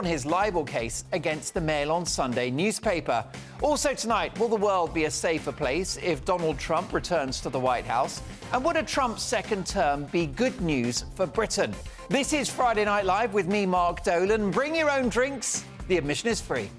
withdrawn his libel case against the Mail on Sunday newspaper. Also tonight, will the world be a safer place if Donald Trump returns to the White House? And would a Trump second term be good news for Britain? This is Friday Night Live with me, Mark Dolan. Bring your own drinks. The admission is free.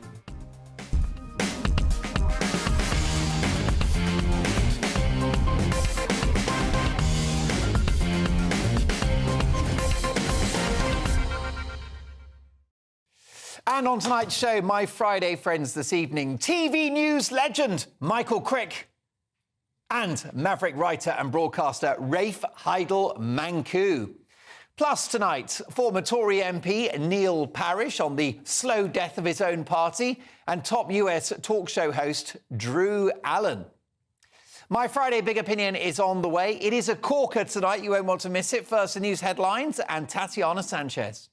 And on tonight's show, my Friday friends this evening, TV news legend Michael Crick and Maverick writer and broadcaster Rafe Heidel Manku. Plus tonight, former Tory MP Neil Parish on the slow death of his own party and top US talk show host Drew Allen. My Friday Big Opinion is on the way. It is a corker tonight. You won't want to miss it. First, the news headlines and Tatiana Sanchez.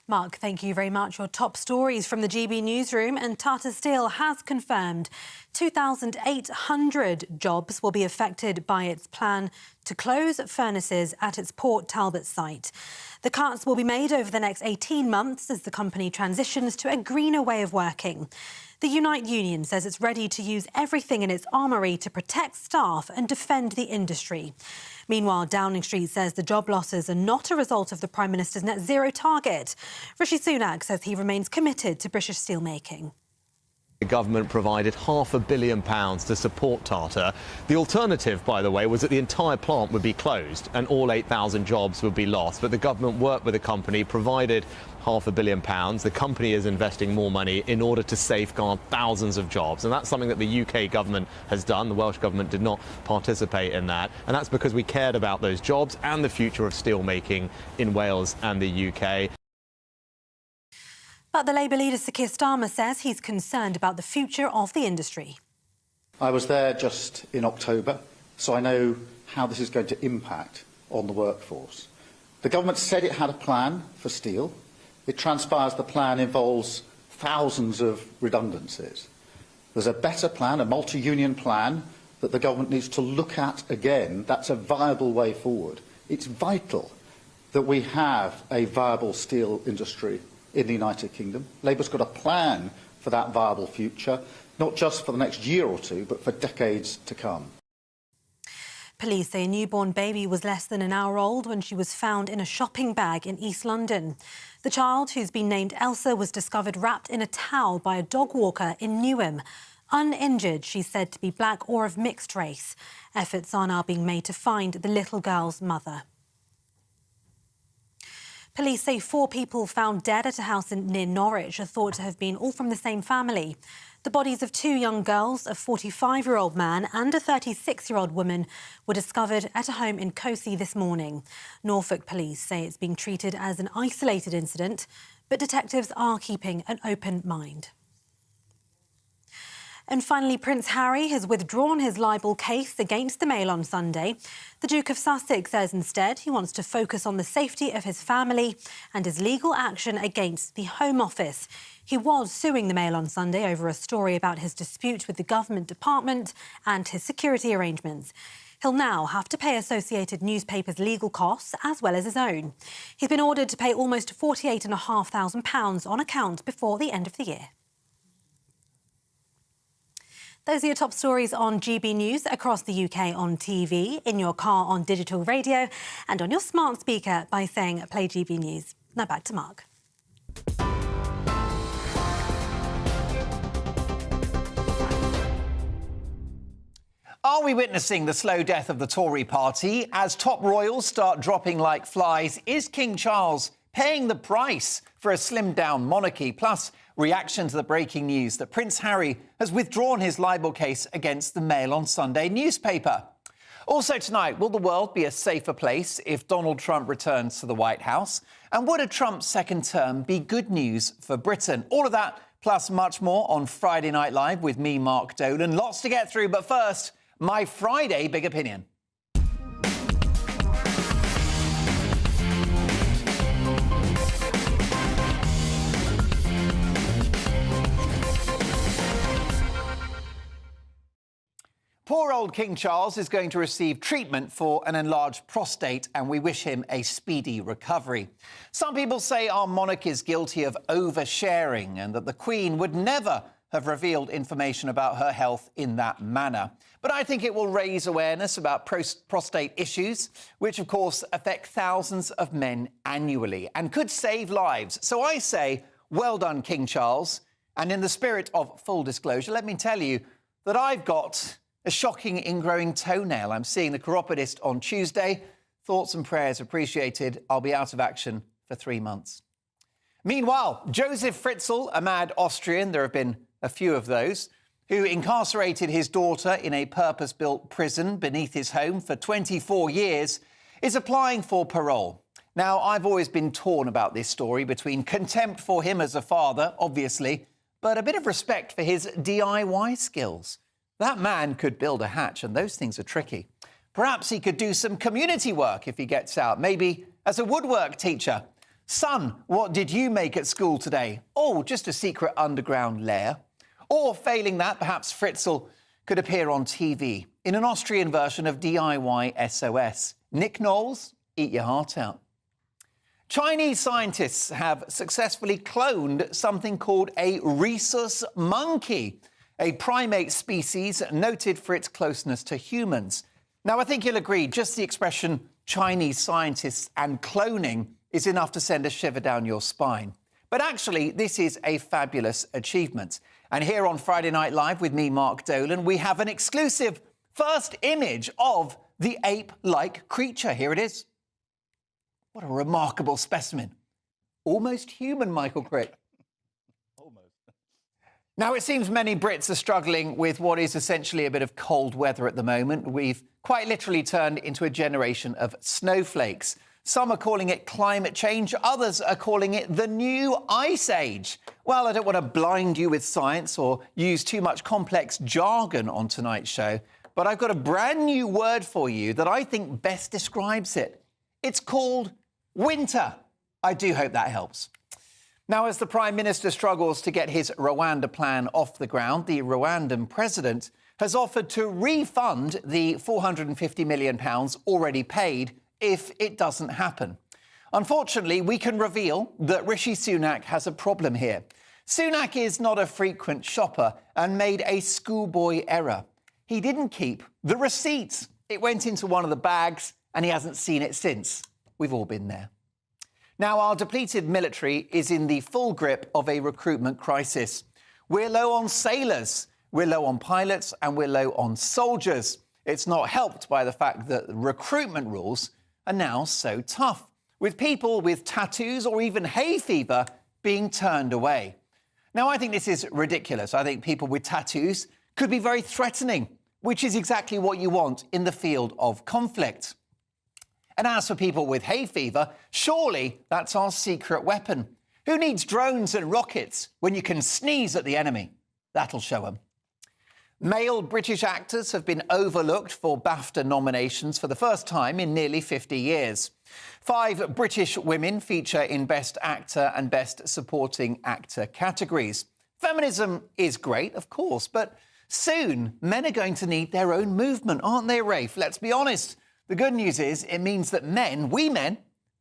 Mark, thank you very much. Your top stories from the GB newsroom, and Tata Steel has confirmed 2,800 jobs will be affected by its plan to close furnaces at its Port Talbot site. The cuts will be made over the next 18 months as the company transitions to a greener way of working. The Unite Union says it's ready to use everything in its armoury to protect staff and defend the industry. Meanwhile, Downing Street says the job losses are not a result of the Prime Minister's net zero target. Rishi Sunak says he remains committed to British steelmaking. The government provided £500 million to support Tata. The alternative, by the way, was that the entire plant would be closed and all 8,000 jobs would be lost. But the government worked with the company, provided £500 million. The company is investing more money in order to safeguard thousands of jobs. And that's something that the UK government has done. The Welsh government did not participate in that. And that's because we cared about those jobs and the future of steelmaking in Wales and the UK. But the Labour leader Sir Keir Starmer says he's concerned about the future of the industry. I was there just in October, so I know how this is going to impact on the workforce. The government said it had a plan for steel. It transpires the plan involves thousands of redundancies. There's a better plan, a multi-union plan, that the government needs to look at again. That's a viable way forward. It's vital that we have a viable steel industry in the United Kingdom. Labour's got a plan for that viable future, not just for the next year or two, but for decades to come. Police say a newborn baby was less than an hour old when she was found in a shopping bag in East London. The child, who's been named Elsa, was discovered wrapped in a towel by a dog walker in Newham. Uninjured, she's said to be black or of mixed race. Efforts are now being made to find the little girl's mother. Police say 4 people found dead at a house near Norwich are thought to have been all from the same family. The bodies of 2 young girls, a 45-year-old man and a 36-year-old woman, were discovered at a home in Cossey this morning. Norfolk police say it's being treated as an isolated incident, but detectives are keeping an open mind. And finally, Prince Harry has withdrawn his libel case against the Mail on Sunday. The Duke of Sussex says instead he wants to focus on the safety of his family and his legal action against the Home Office. He was suing the Mail on Sunday over a story about his dispute with the government department and his security arrangements. He'll now have to pay Associated Newspapers' legal costs as well as his own. He's been ordered to pay almost £48,500 on account before the end of the year. Those are your top stories on GB News across the UK on TV, in your car on digital radio and on your smart speaker by saying Play GB News. Now back to Mark. Are we witnessing the slow death of the Tory party? As top royals start dropping like flies, is King Charles paying the price for a slimmed-down monarchy? Plus, reaction to the breaking news that Prince Harry has withdrawn his libel case against the Mail on Sunday newspaper. Also tonight, will the world be a safer place if Donald Trump returns to the White House? And would a Trump second term be good news for Britain? All of that, plus much more on Friday Night Live with me, Mark Dolan. Lots to get through, but first, my Friday Big Opinion. Poor old King Charles is going to receive treatment for an enlarged prostate, and we wish him a speedy recovery. Some people say our monarch is guilty of oversharing and that the Queen would never have revealed information about her health in that manner. But I think it will raise awareness about prostate issues, which, of course, affect thousands of men annually and could save lives. So I say, well done, King Charles. And in the spirit of full disclosure, let me tell you that I've got a shocking ingrowing toenail. I'm seeing the chiropodist on Tuesday. Thoughts and prayers appreciated. I'll be out of action for 3 months. Meanwhile, Josef Fritzl, a mad Austrian, there have been a few of those, who incarcerated his daughter in a purpose-built prison beneath his home for 24 years, is applying for parole. Now, I've always been torn about this story between contempt for him as a father, obviously, but a bit of respect for his DIY skills. That man could build a hatch, and those things are tricky. Perhaps he could do some community work if he gets out, maybe as a woodwork teacher. Son, what did you make at school today? Oh, just a secret underground lair. Or, failing that, perhaps Fritzl could appear on TV in an Austrian version of DIY SOS. Nick Knowles, eat your heart out. Chinese scientists have successfully cloned something called a rhesus monkey, a primate species noted for its closeness to humans. Now, I think you'll agree, just the expression Chinese scientists and cloning is enough to send a shiver down your spine. But actually, this is a fabulous achievement. And here on Friday Night Live with me, Mark Dolan, we have an exclusive first image of the ape-like creature. Here it is. What a remarkable specimen. Almost human, Michael Crick. Almost. Now, it seems many Brits are struggling with what is essentially a bit of cold weather at the moment. We've quite literally turned into a generation of snowflakes. Some are calling it climate change. Others are calling it the new ice age. Well, I don't want to blind you with science or use too much complex jargon on tonight's show, but I've got a brand new word for you that I think best describes it. It's called winter. I do hope that helps. Now, as the Prime Minister struggles to get his Rwanda plan off the ground, the Rwandan president has offered to refund the £450 million already paid if it doesn't happen. Unfortunately, we can reveal that Rishi Sunak has a problem here. Sunak is not a frequent shopper and made a schoolboy error. He didn't keep the receipts. It went into one of the bags and he hasn't seen it since. We've all been there. Now, our depleted military is in the full grip of a recruitment crisis. We're low on sailors, we're low on pilots, and we're low on soldiers. It's not helped by the fact that recruitment rules are now so tough, with people with tattoos or even hay fever being turned away. Now, I think this is ridiculous. I think people with tattoos could be very threatening, which is exactly what you want in the field of conflict. And as for people with hay fever, surely that's our secret weapon. Who needs drones and rockets when you can sneeze at the enemy? That'll show them. Male British actors have been overlooked for BAFTA nominations for the first time in nearly 50 years. 5 British women feature in Best Actor and Best Supporting Actor categories. Feminism is great, of course, but soon men are going to need their own movement, aren't they, Rafe? Let's be honest. The good news is it means that we men,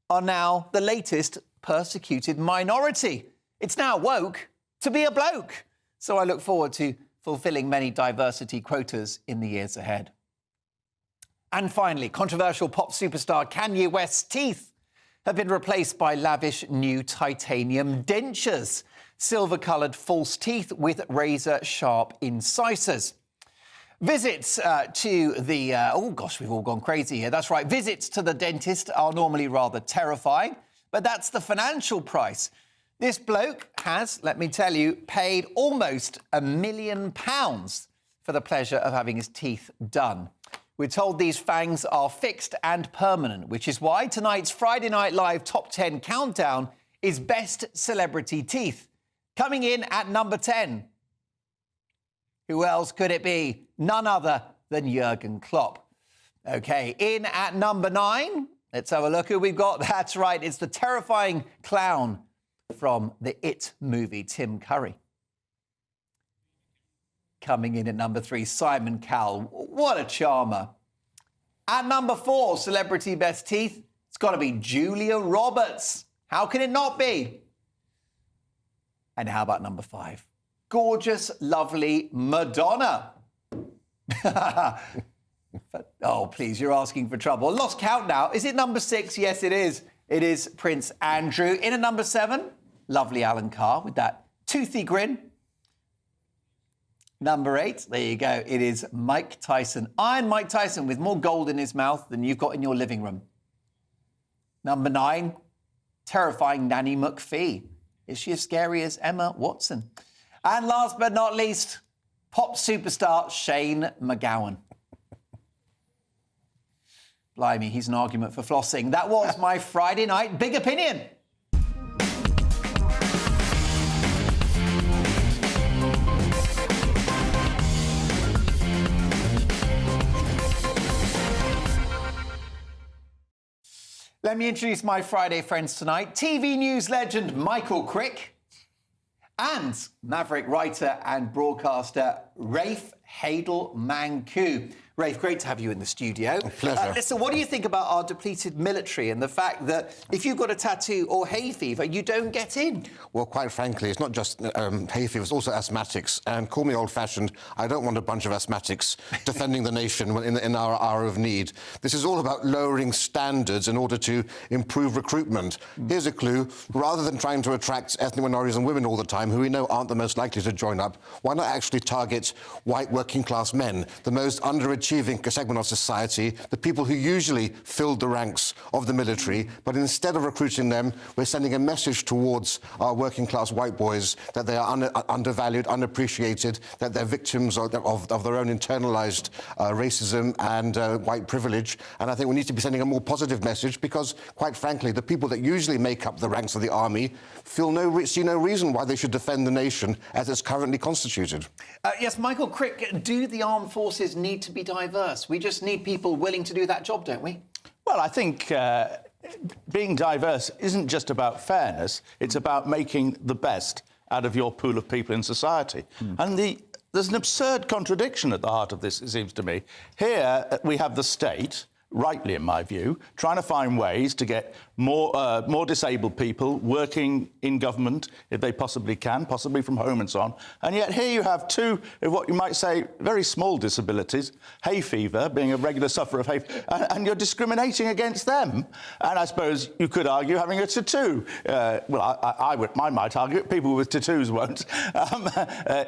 are now the latest persecuted minority. It's now woke to be a bloke. So I look forward to fulfilling many diversity quotas in the years ahead. And finally, controversial pop superstar Kanye West's teeth have been replaced by lavish new titanium dentures, silver-coloured false teeth with razor-sharp incisors. Visits to the... oh, gosh, we've all gone crazy here. That's right. Visits to the dentist are normally rather terrifying, but that's the financial price. This bloke has, let me tell you, paid almost £1 million for the pleasure of having his teeth done. We're told these fangs are fixed and permanent, which is why tonight's Friday Night Live Top 10 countdown is Best Celebrity Teeth. Coming in at number 10. Who else could it be? None other than Jurgen Klopp. OK, in at number 9. Let's have a look who we've got. That's right, it's the terrifying clown from the It movie, Tim Curry. Coming in at number 3, Simon Cowell. What a charmer. At number 4, celebrity best teeth, it's got to be Julia Roberts. How can it not be? And how about number 5? Gorgeous, lovely Madonna. But, oh, please, you're asking for trouble. Lost count now. Is it number 6? Yes, it is. It is Prince Andrew. In at number 7, lovely Alan Carr with that toothy grin. Number 8, there you go. It is Mike Tyson. Iron Mike Tyson with more gold in his mouth than you've got in your living room. Number 9, terrifying Nanny McPhee. Is she as scary as Emma Watson? And last but not least, pop superstar Shane McGowan. Blimey, he's an argument for flossing. That was my Friday night big opinion. Let me introduce my Friday friends tonight. TV news legend Michael Crick and Maverick writer and broadcaster Rafe Hadel-Mancu. Rafe, great to have you in the studio. A pleasure. Listen, what do you think about our depleted military and the fact that if you've got a tattoo or hay fever, you don't get in? Well, quite frankly, it's not just hay fever, it's also asthmatics. And call me old-fashioned, I don't want a bunch of asthmatics defending the nation in our hour of need. This is all about lowering standards in order to improve recruitment. Here's a clue. Rather than trying to attract ethnic minorities and women all the time, who we know aren't the most likely to join up, why not actually target white working-class men, the most underachieving segment of society, the people who usually filled the ranks of the military, but instead of recruiting them, we're sending a message towards our working-class white boys that they are undervalued, unappreciated, that they're victims of their own internalised racism and white privilege. And I think we need to be sending a more positive message because, quite frankly, the people that usually make up the ranks of the army see no reason why they should defend the nation as it's currently constituted. Yes, Michael Crick, do the armed forces need to be diverse? We just need people willing to do that job, don't we? Well, I think being diverse isn't just about fairness, it's about making the best out of your pool of people in society. And there's an absurd contradiction at the heart of this, it seems to me. Here we have the state, rightly in my view, trying to find ways to get more disabled people working in government if they possibly can, possibly from home and so on. And yet here you have two of what you might say very small disabilities, hay fever, being a regular sufferer of hay fever, and you're discriminating against them. And I suppose you could argue having a tattoo. I might argue people with tattoos won't,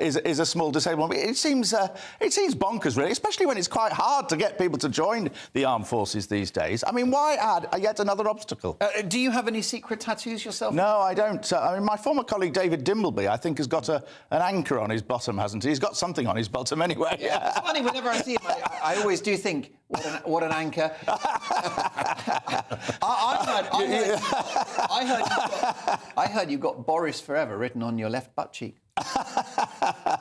is a small disablement. It seems bonkers, really, especially when it's quite hard to get people to join the armed forces these days. I mean, why add yet another obstacle? Do you have any secret tattoos yourself? No, I don't. I mean, my former colleague David Dimbleby, I think, has got an anchor on his bottom, hasn't he? He's got something on his bottom anyway. Yeah, it's funny, whenever I see him, I always do think, what an anchor. I heard you've got Boris Forever written on your left butt cheek. I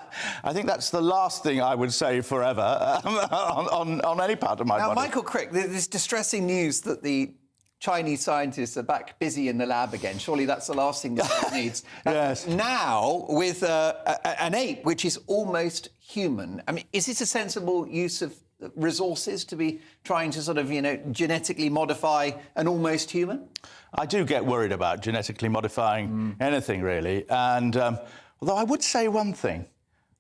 think that's the last thing I would say forever on any part of my body. Now, Michael Crick, there's distressing news that the Chinese scientists are back busy in the lab again. Surely that's the last thing the world needs. Yes. Now, with an ape which is almost human, I mean, is this a sensible use of resources to be trying to sort of, genetically modify an almost human? I do get worried about genetically modifying anything, really. And although I would say one thing,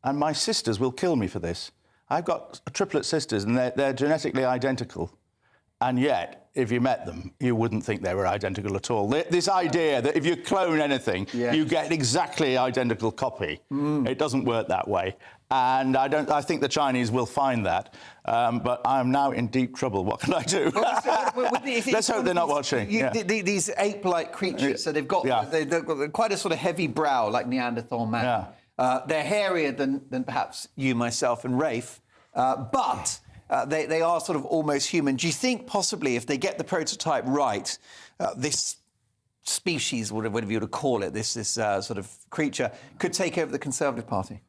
and my sisters will kill me for this. I've got triplet sisters, and they're genetically identical. And yet, if you met them, you wouldn't think they were identical at all. This idea that if you clone anything, you get exactly identical copy. It doesn't work that way. And I think the Chinese will find that. But I'm now in deep trouble. What can I do? Let's hope they're not watching. These ape-like creatures, so they've got quite a sort of heavy brow, like Neanderthal man. They're hairier than perhaps you, myself, and Rafe. But they are sort of almost human. Do you think possibly if they get the prototype right, this species, whatever you would call it, this sort of creature, could take over the Conservative Party?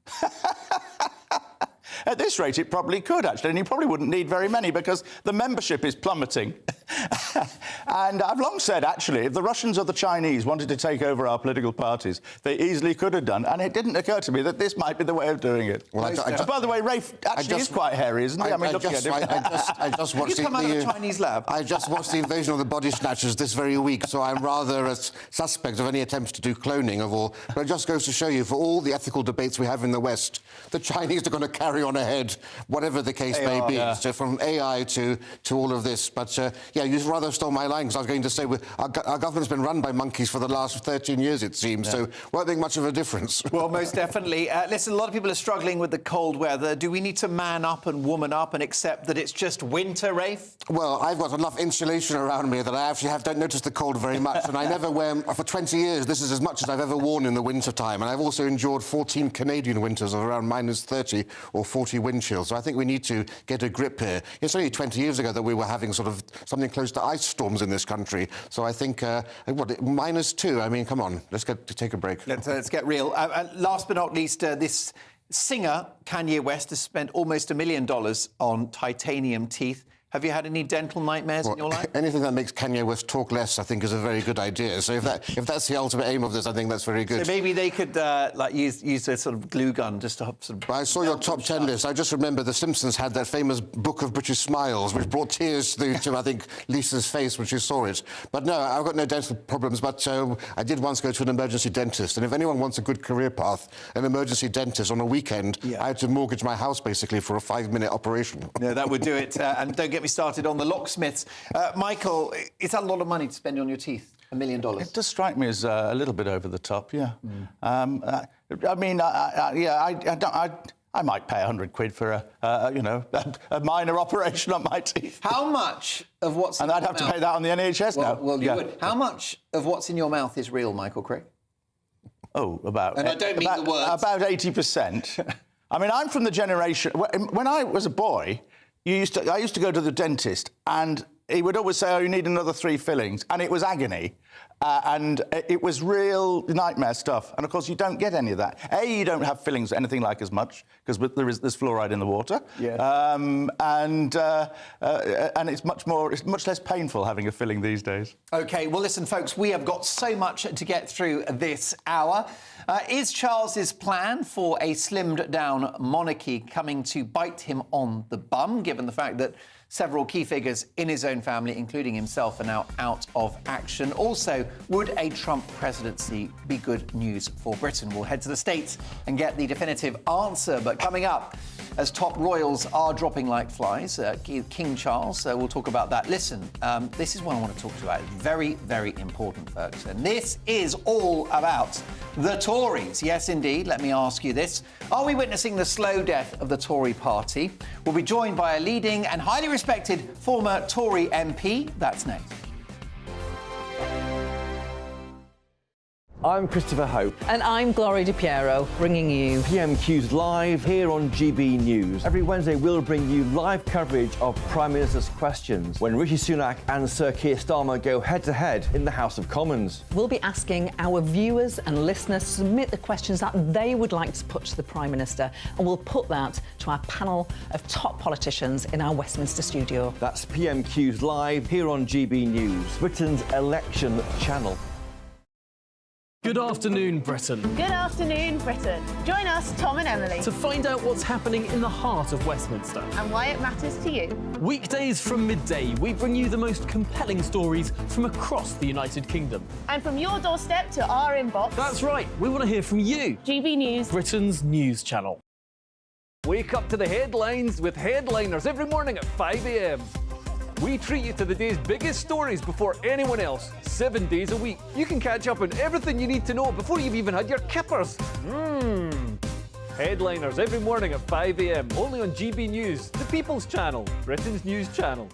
at this rate, it probably could, actually, and you probably wouldn't need very many because the membership is plummeting. And I've long said, actually, if the Russians or the Chinese wanted to take over our political parties, they easily could have done, and it didn't occur to me that this might be the way of doing it. Well, By the way, Rafe actually is quite hairy, isn't he? Looking at him. I just watched You come out of a Chinese lab. I just watched the invasion of the body snatchers this very week, so I'm rather a suspect of any attempts to do cloning of all. But it just goes to show you, for all the ethical debates we have in the West, the Chinese are going to carry on ahead, whatever the case may be. Yeah. So from AI to all of this. But yeah, you rather stole my line, because I was going to say our government's been run by monkeys for the last 13 years, it seems. So won't make much of a difference. Well, most definitely. Listen, a lot of people are struggling with the cold weather. Do we need to man up and woman up and accept that it's just winter, Rafe? Well, I've got enough insulation around me that I actually don't notice the cold very much, and I never wear... For 20 years, this is as much as I've ever worn in the winter time, and I've also endured 14 Canadian winters of around minus 30 or 40 wind chills, so I think we need to get a grip here. It's only 20 years ago that we were having sort of something close to ice storms in this country, so I think, -2, I mean, come on, let's take a break. Let's get real. Last but not least, this singer, Kanye West, has spent almost $1 million on titanium teeth. Have you had any dental nightmares in your life? Anything that makes Kanye West talk less, I think, is a very good idea. So if that's the ultimate aim of this, I think that's very good. So maybe they could use a sort of glue gun just to sort of... I saw your top 10 list. I just remember The Simpsons had that famous Book of British Smiles, which brought tears to I think, Lisa's face when she saw it. But no, I've got no dental problems, but I did once go to an emergency dentist, and if anyone wants a good career path, an emergency dentist on a weekend, I had to mortgage my house, basically, for a 5-minute operation. Yeah, that would do it. And don't get me started on the locksmiths. Michael, is that a lot of money to spend on your teeth? $1 million? It does strike me as a little bit over the top, yeah. I mean, I might pay 100 quid for a minor operation on my teeth. How much of what's in and I'd your have mouth... to pay that on the NHS now. Well, you would. How much of what's in your mouth is real, Michael Crick? Oh, about... And I don't mean the words. About 80%. I mean, I'm from the generation... When I was a boy, I used to go to the dentist, and he would always say, oh, you need another 3 fillings, and it was agony. And it was real nightmare stuff. And, of course, you don't get any of that. You don't have fillings anything like as much, because there's fluoride in the water. Yeah. And it's much less painful having a filling these days. OK, well, listen, folks, we have got so much to get through this hour. Is Charles's plan for a slimmed-down monarchy coming to bite him on the bum, given the fact that several key figures in his own family, including himself, are now out of action? Also, would a Trump presidency be good news for Britain? We'll head to the States and get the definitive answer. But coming up, as top royals are dropping like flies, King Charles, we'll talk about that. Listen, this is what I want to talk to you about. It's very, very important, folks. And this is all about the Tories. Yes, indeed. Let me ask you this. Are we witnessing the slow death of the Tory party? We'll be joined by a leading and highly respected former Tory MP. That's next. I'm Christopher Hope. And I'm Gloria DiPiero, bringing you PMQ's live here on GB News. Every Wednesday, we'll bring you live coverage of Prime Minister's questions when Rishi Sunak and Sir Keir Starmer go head-to-head in the House of Commons. We'll be asking our viewers and listeners to submit the questions that they would like to put to the Prime Minister, and we'll put that to our panel of top politicians in our Westminster studio. That's PMQ's live here on GB News, Britain's election channel. Good afternoon, Britain. Good afternoon, Britain. Join us, Tom and Emily, To find out what's happening in the heart of Westminster. and why it matters to you. Weekdays from midday, we bring you the most compelling stories from across the United Kingdom. And from your doorstep to our inbox, That's right, we want to hear from you, GB News. Britain's news channel. Wake up to the headlines with Headliners every morning at 5 a.m. We treat you to the day's biggest stories before anyone else, 7 days a week. You can catch up on everything you need to know before you've even had your kippers. Headliners every morning at 5 a.m, only on GB News, the People's Channel, Britain's news channel.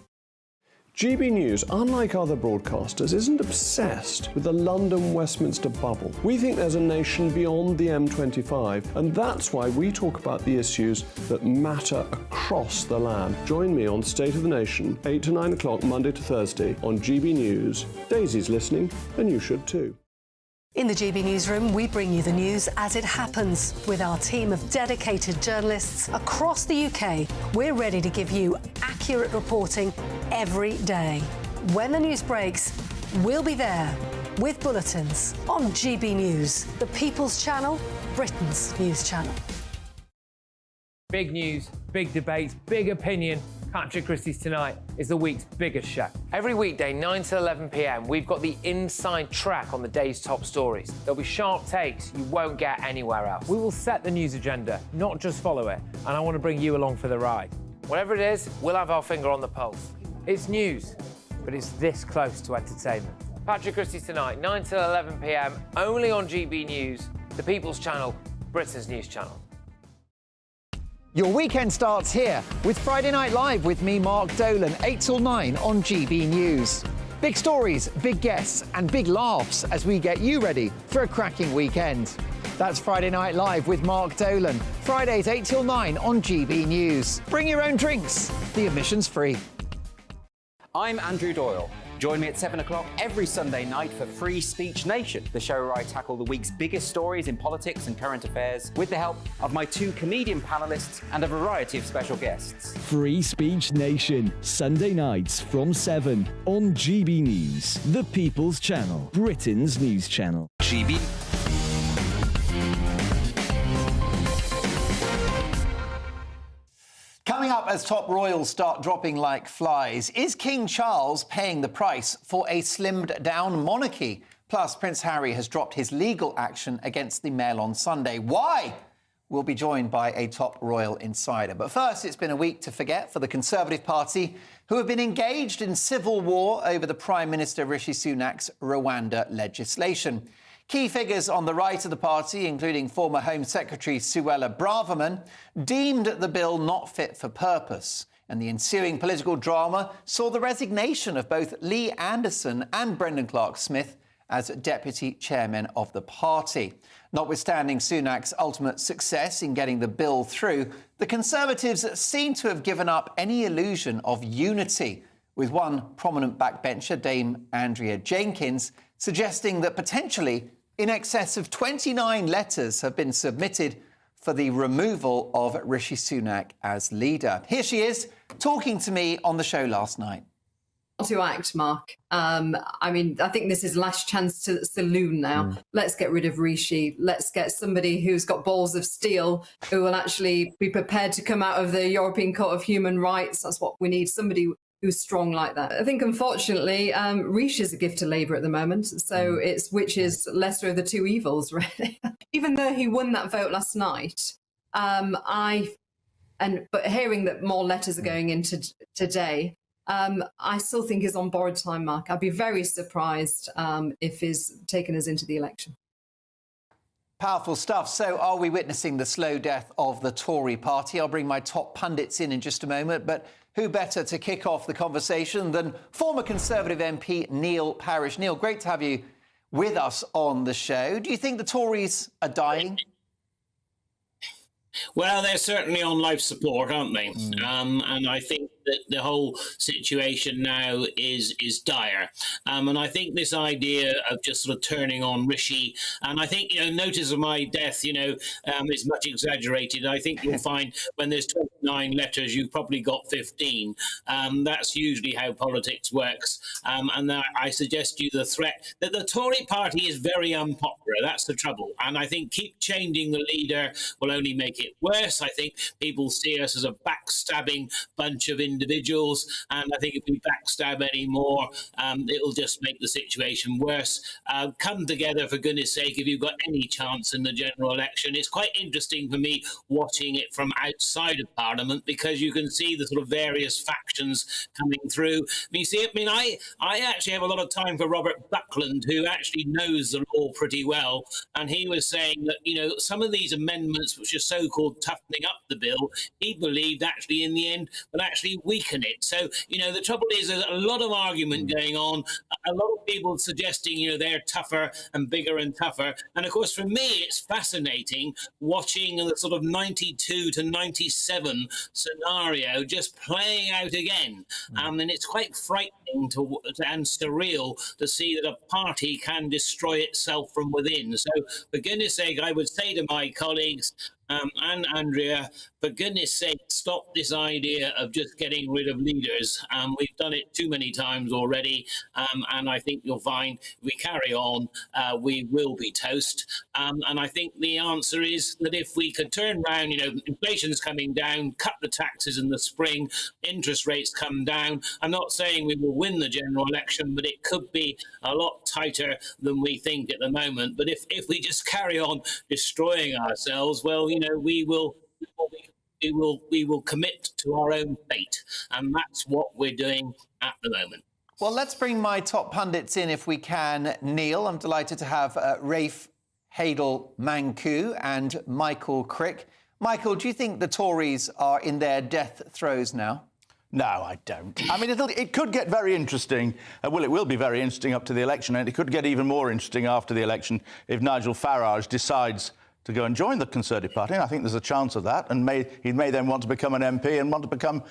GB News, unlike other broadcasters, isn't obsessed with the London-Westminster bubble. We think there's a nation beyond the M25, and that's why we talk about the issues that matter across the land. Join me on State of the Nation, 8 to 9 o'clock, Monday to Thursday, on GB News. Daisy's listening, and you should too. In the GB newsroom, we bring you the news as it happens. With our team of dedicated journalists across the UK, we're ready to give you accurate reporting every day. When the news breaks, we'll be there with bulletins on GB News, the People's Channel, Britain's news channel. Big news, big debates, big opinion. Patrick Christie's Tonight is the week's biggest show. Every weekday, 9 to 11 p.m, we've got the inside track on the day's top stories. There'll be sharp takes you won't get anywhere else. We will set the news agenda, not just follow it, and I want to bring you along for the ride. Whatever it is, we'll have our finger on the pulse. It's news, but it's this close to entertainment. Patrick Christie's Tonight, 9 to 11 p.m, only on GB News, the People's Channel, Britain's news channel. Your weekend starts here with Friday Night Live with me, Mark Dolan, 8 till 9 on GB News. Big stories, big guests and big laughs as we get you ready for a cracking weekend. That's Friday Night Live with Mark Dolan, Fridays 8 till 9 on GB News. Bring your own drinks, the admission's free. I'm Andrew Doyle. Join me at 7 o'clock every Sunday night for Free Speech Nation, the show where I tackle the week's biggest stories in politics and current affairs with the help of my two comedian panellists and a variety of special guests. Free Speech Nation, Sunday nights from 7 on GB News, the People's Channel, Britain's news channel. GB. Coming up as top royals start dropping like flies, is King Charles paying the price for a slimmed-down monarchy? Plus, Prince Harry has dropped his legal action against the Mail on Sunday. Why? We'll be joined by a top royal insider. But first, it's been a week to forget for the Conservative Party, who have been engaged in civil war over the Prime Minister Rishi Sunak's Rwanda legislation. Key figures on the right of the party, including former Home Secretary Suella Braverman, deemed the bill not fit for purpose. And the ensuing political drama saw the resignation of both Lee Anderson and Brendan Clark-Smith as deputy chairman of the party. Notwithstanding Sunak's ultimate success in getting the bill through, the Conservatives seem to have given up any illusion of unity, with one prominent backbencher, Dame Andrea Jenkins, suggesting that potentially in excess of 29 letters have been submitted for the removal of Rishi Sunak as leader. Here she is, talking to me on the show last night. To act, Mark. I mean, I think this is last chance to the saloon now. Let's get rid of Rishi. Let's get somebody who's got balls of steel, who will actually be prepared to come out of the European Court of Human Rights. That's what we need, somebody who's strong like that. I think, unfortunately, Rishi is a gift to Labour at the moment, so it's which is lesser of the two evils, really. Even though he won that vote last night, but hearing that more letters are going into today, I still think is on borrowed time, Mark. I'd be very surprised if he's taken us into the election. Powerful stuff. So are we witnessing the slow death of the Tory party? I'll bring my top pundits in just a moment, but who better to kick off the conversation than former Conservative MP Neil Parish? Neil, great to have you with us on the show. Do you think the Tories are dying? Well, they're certainly on life support, aren't they? And I think that the whole situation now is dire. And I think this idea of just sort of turning on Rishi, and I think, notice of my death, is much exaggerated. I think you'll find when there's 29 letters, you've probably got 15. That's usually how politics works. And I suggest you the threat that the Tory party is very unpopular. That's the trouble. And I think keep changing the leader will only make it worse. I think people see us as a backstabbing bunch of individuals, and I think if we backstab any more, it'll just make the situation worse. Come together, for goodness sake, if you've got any chance in the general election. It's quite interesting for me watching it from outside of Parliament, because you can see the sort of various factions coming through. I actually have a lot of time for Robert Buckland, who actually knows the law pretty well, and he was saying that, some of these amendments, which are so-called toughening up the bill, he believed actually in the end will actually weaken it. So, the trouble is there's a lot of argument going on, a lot of people suggesting, they're tougher and bigger and tougher. And of course, for me, it's fascinating watching the sort of 92 to 97 scenario just playing out again. And it's quite frightening and surreal to see that a party can destroy itself from within. So, for goodness sake, I would say to my colleagues, and Andrea, for goodness sake, stop this idea of just getting rid of leaders. We've done it too many times already, and I think you'll find if we carry on, we will be toast. And I think the answer is that if we could turn around, inflation's coming down, cut the taxes in the spring, interest rates come down. I'm not saying we will win the general election, but it could be a lot tighter than we think at the moment. But if we just carry on destroying ourselves, well, we will commit to our own fate, and that's what we're doing at the moment. Well, let's bring my top pundits in if we can. Neil, I'm delighted to have Rafe Hadel-Mancu and Michael Crick. Michael, do you think the Tories are in their death throes now? No, I don't. I mean, it could get very interesting. Well, it will be very interesting up to the election, and it could get even more interesting after the election if Nigel Farage decides to go and join the Conservative Party. And I think there's a chance of that, and he may then want to become an MP and want to become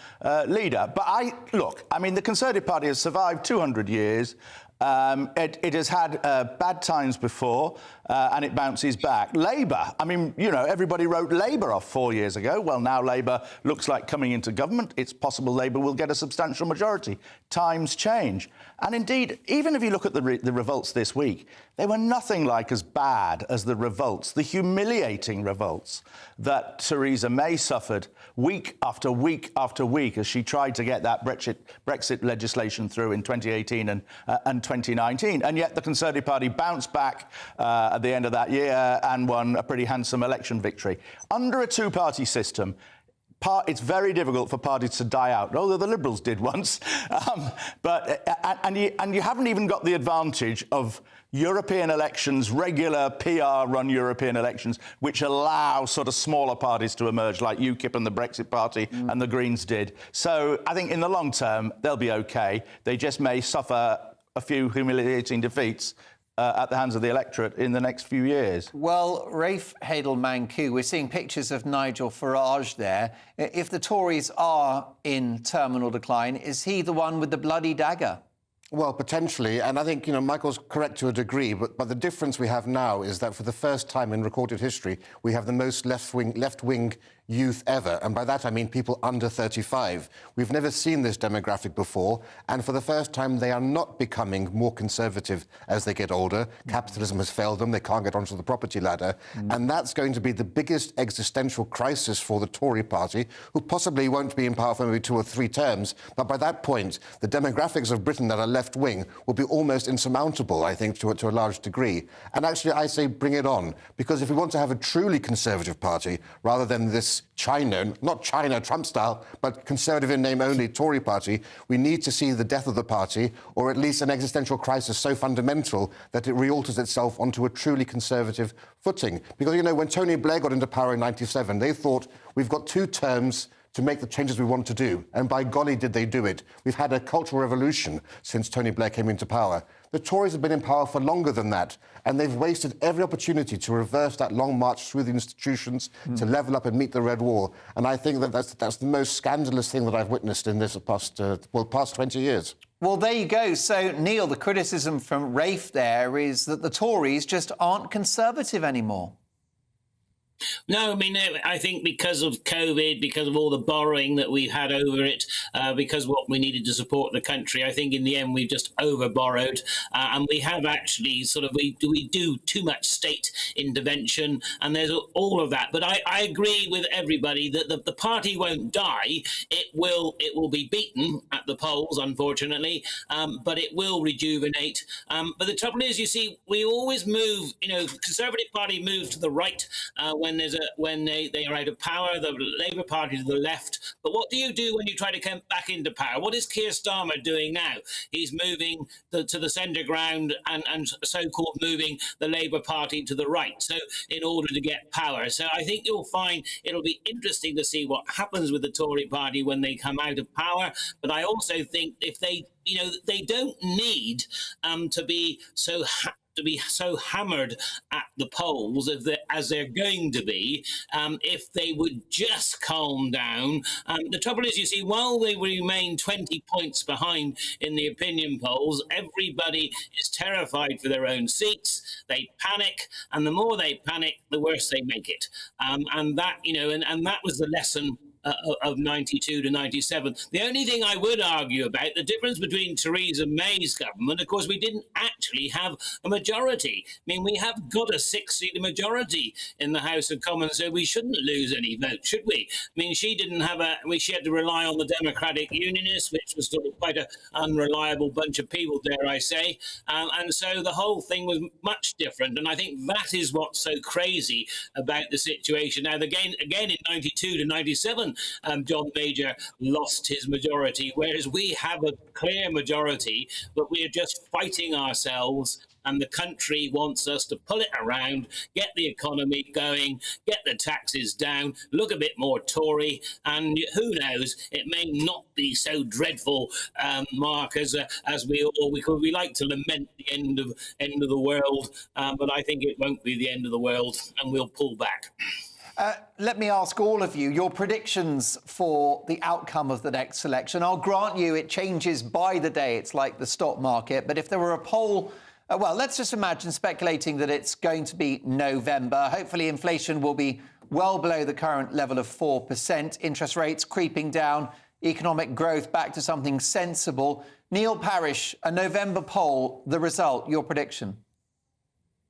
leader. But the Conservative Party has survived 200 years. It has had bad times before, and it bounces back. Labour, everybody wrote Labour off 4 years ago. Well, now Labour looks like coming into government. It's possible Labour will get a substantial majority. Times change. And indeed, even if you look at the revolts this week, they were nothing like as bad as the revolts, the humiliating revolts that Theresa May suffered week after week after week as she tried to get that Brexit legislation through in 2018 and 2019. And yet the Conservative Party bounced back at the end of that year and won a pretty handsome election victory. Under a two-party system, it's very difficult for parties to die out, although the Liberals did once. And you haven't even got the advantage of European elections, regular PR-run European elections, which allow sort of smaller parties to emerge, like UKIP and the Brexit Party and the Greens did. So I think in the long term, they'll be OK. They just may suffer a few humiliating defeats at the hands of the electorate in the next few years. Well, Rafe Hadel-Mancu, we're seeing pictures of Nigel Farage there. If the Tories are in terminal decline, is he the one with the bloody dagger? Well, potentially, and I think, Michael's correct to a degree, but the difference we have now is that for the first time in recorded history, we have the most left-wing youth ever, and by that I mean people under 35. We've never seen this demographic before, and for the first time they are not becoming more conservative as they get older. Capitalism has failed them, they can't get onto the property ladder, and that's going to be the biggest existential crisis for the Tory party, who possibly won't be in power for maybe 2 or 3 terms, but by that point, the demographics of Britain that are left-wing will be almost insurmountable, I think, to a large degree. And actually, I say bring it on, because if we want to have a truly conservative party, rather than this not China, Trump style, but conservative in name only Tory party, we need to see the death of the party, or at least an existential crisis so fundamental that it realters itself onto a truly conservative footing. Because, when Tony Blair got into power in 97, they thought, we've got 2 terms to make the changes we want to do. And by golly, did they do it. We've had a cultural revolution since Tony Blair came into power. The Tories have been in power for longer than that, and they've wasted every opportunity to reverse that long march through the institutions, to level up and meet the red wall. And I think that's the most scandalous thing that I've witnessed in this past 20 years. Well, there you go. So, Neil, the criticism from Rafe there is that the Tories just aren't conservative anymore. No, I think because of COVID, because of all the borrowing that we've had over it, because of what we needed to support the country, I think in the end we've just over-borrowed, and we have actually we do too much state intervention, and there's all of that. But I agree with everybody that the party won't die. It will be beaten at the polls, unfortunately, but it will rejuvenate. But the trouble is, you see, we always move, Conservative Party moves to the right when when they are out of power, the Labour Party to the left. But what do you do when you try to come back into power? What is Keir Starmer doing now? He's moving to the centre ground and so-called moving the Labour Party to the right, so in order to get power. So I think you'll find it'll be interesting to see what happens with the Tory party when they come out of power. But I also think if they don't need to be so hammered at the polls as they're going to be, if they would just calm down. The trouble is, you see, while they remain 20 points behind in the opinion polls, everybody is terrified for their own seats. They panic, and the more they panic, the worse they make it. And that was the lesson of 92 to 97. The only thing I would argue about, the difference between Theresa May's government, of course, we didn't actually have a majority. I mean, we have got a 6-seat majority in the House of Commons, so we shouldn't lose any votes, should we? I mean, she didn't have she had to rely on the Democratic Unionists, which was sort of quite an unreliable bunch of people, dare I say. And so the whole thing was much different. And I think that is what's so crazy about the situation. Now, again in 92 to 97, John Major lost his majority, whereas we have a clear majority, but we are just fighting ourselves, and the country wants us to pull it around, get the economy going, get the taxes down, look a bit more Tory, and who knows, it may not be so dreadful, Mark, as we like to lament the end of the world, but I think it won't be the end of the world, and we'll pull back. Let me ask all of you your predictions for the outcome of the next election. I'll grant you it changes by the day. It's like the stock market. But if there were a poll, well, let's just imagine speculating that it's going to be November. Hopefully inflation will be well below the current level of 4%. Interest rates creeping down. Economic growth back to something sensible. Neil Parish, a November poll, the result, your prediction?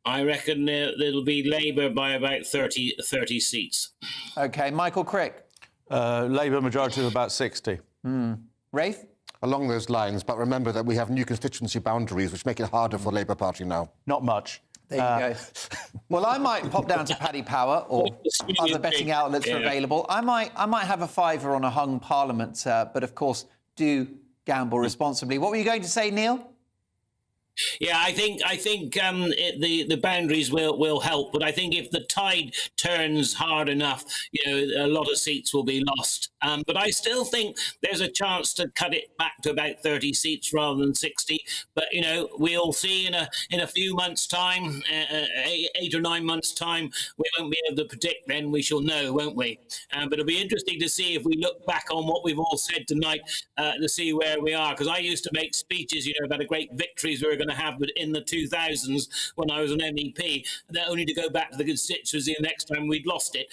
I reckon it'll be Labour by about 30 seats. OK. Michael Crick? Labour majority of about 60. Rafe? Along those lines, but remember that we have new constituency boundaries, which make it harder for the Labour Party now. Not much. There you go. Well, I might pop down to Paddy Power, or other betting outlets are available. I might have a fiver on a hung Parliament, but of course, do gamble responsibly. What were you going to say, Neil? Yeah, I think the boundaries will help, but I think if the tide turns hard enough, a lot of seats will be lost. But I still think there's a chance to cut it back to about 30 seats rather than 60. But we'll see in a few months' time, 8 or 9 months' time. We won't be able to predict then. We shall know, won't we? But it'll be interesting to see if we look back on what we've all said tonight to see where we are. Because I used to make speeches, about the great victories we were going to have in the 2000s when I was an MEP, only to go back to the constituency the next time we'd lost it.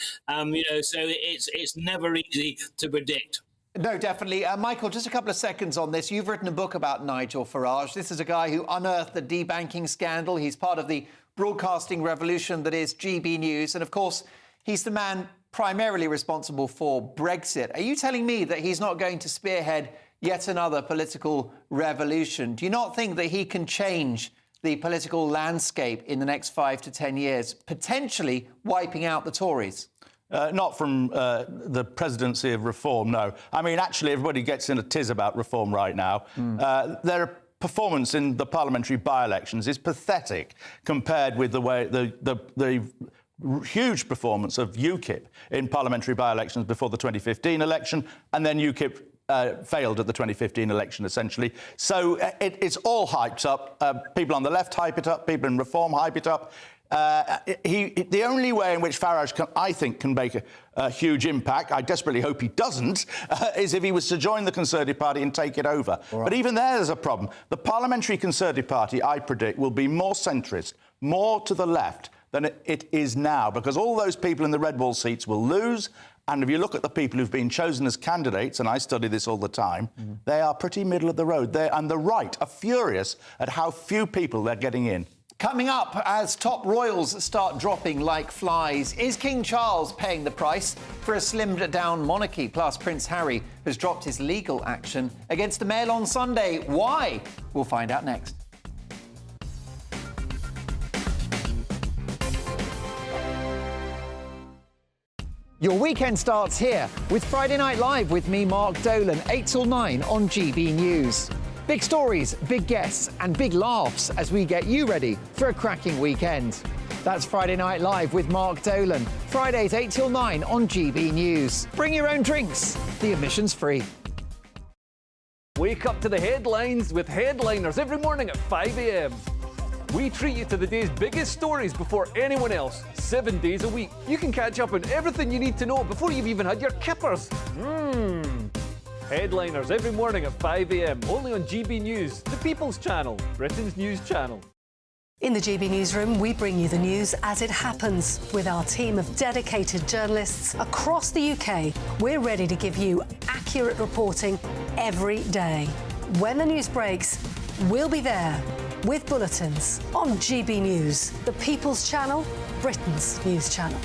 So it's never easy to predict. No, definitely. Michael, just a couple of seconds on this. You've written a book about Nigel Farage. This is a guy who unearthed the debanking scandal. He's part of the broadcasting revolution that is GB News. And of course, he's the man primarily responsible for Brexit. Are you telling me that he's not going to spearhead yet another political revolution? Do you not think that he can change the political landscape in the next 5 to 10 years, potentially wiping out the Tories? Not from the presidency of reform, no. I mean, actually, everybody gets in a tiz about reform right now. Their performance in the parliamentary by-elections is pathetic compared with the way the huge performance of UKIP in parliamentary by-elections before the 2015 election, and then UKIP failed at the 2015 election, essentially. So it's all hyped up. People on the left hype it up. People in reform hype it up. The only way in which Farage, can make a huge impact, I desperately hope he doesn't, is if he was to join the Conservative Party and take it over. Right. But even there's a problem. The Parliamentary Conservative Party, I predict, will be more centrist, more to the left than it is now, because all those people in the red wall seats will lose. And if you look at the people who've been chosen as candidates, and I study this all the time, they are pretty middle of the road. And the right are furious at how few people they're getting in. Coming up, as top royals start dropping like flies, is King Charles paying the price for a slimmed-down monarchy? Plus, Prince Harry has dropped his legal action against the Mail on Sunday. Why? We'll find out next. Your weekend starts here with Friday Night Live with me, Mark Dolan, 8 till 9 on GB News. Big stories, big guests and big laughs as we get you ready for a cracking weekend. That's Friday Night Live with Mark Dolan. Fridays 8 till 9 on GB News. Bring your own drinks. The admission's free. Wake up to the headlines with headliners every morning at 5 a.m. We treat you to the day's biggest stories before anyone else, 7 days a week. You can catch up on everything you need to know before you've even had your kippers. Headliners every morning at 5 a.m. only on GB News, the People's Channel, Britain's news channel. In the GB Newsroom, we bring you the news as it happens. With our team of dedicated journalists across the UK, we're ready to give you accurate reporting every day. When the news breaks, we'll be there with bulletins on GB News, the People's Channel, Britain's news channel.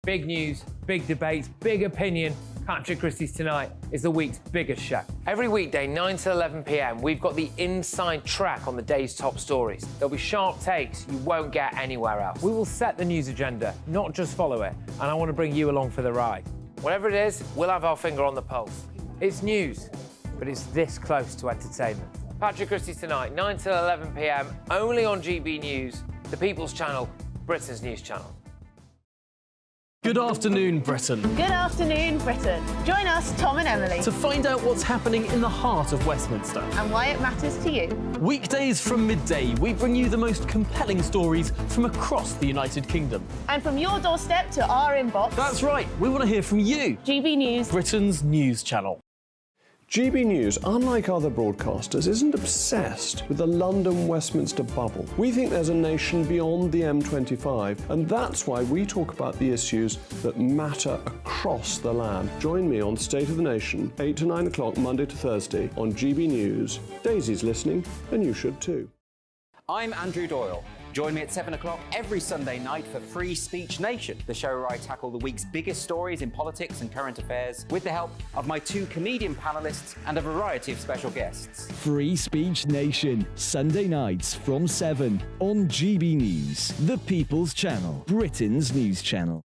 Big news, big debates, big opinion. Patrick Christie's Tonight is the week's biggest show. Every weekday, 9 to 11 p.m, we've got the inside track on the day's top stories. There'll be sharp takes you won't get anywhere else. We will set the news agenda, not just follow it, and I want to bring you along for the ride. Whatever it is, we'll have our finger on the pulse. It's news, but it's this close to entertainment. Patrick Christie's Tonight, 9 to 11 p.m, only on GB News, the People's Channel, Britain's news channel. Good afternoon, Britain. Good afternoon, Britain. Join us, Tom and Emily, To find out what's happening in the heart of Westminster. and why it matters to you. Weekdays from midday, we bring you the most compelling stories from across the United Kingdom. And from your doorstep to our inbox, That's right, we want to hear from you, GB News, Britain's news channel. GB News, unlike other broadcasters, isn't obsessed with the London-Westminster bubble. We think there's a nation beyond the M25, and that's why we talk about the issues that matter across the land. Join me on State of the Nation, 8 to 9 o'clock, Monday to Thursday, on GB News. Daisy's listening, and you should too. I'm Andrew Doyle. Join me at 7 o'clock every Sunday night for Free Speech Nation, the show where I tackle the week's biggest stories in politics and current affairs with the help of my two comedian panellists and a variety of special guests. Free Speech Nation, Sunday nights from 7 on GB News, the People's Channel, Britain's news channel.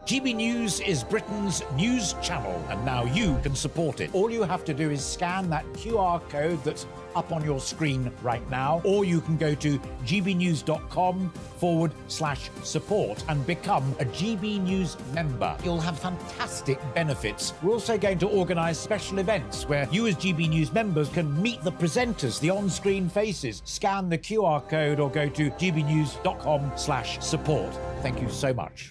GB News is Britain's news channel, and now you can support it. All you have to do is scan that QR code that's up on your screen right now, or you can go to gbnews.com/support and become a GB News member. You'll have fantastic benefits. We're also going to organise special events where you as GB News members can meet the presenters, the on-screen faces. Scan the QR code or go to gbnews.com/support. Thank you so much.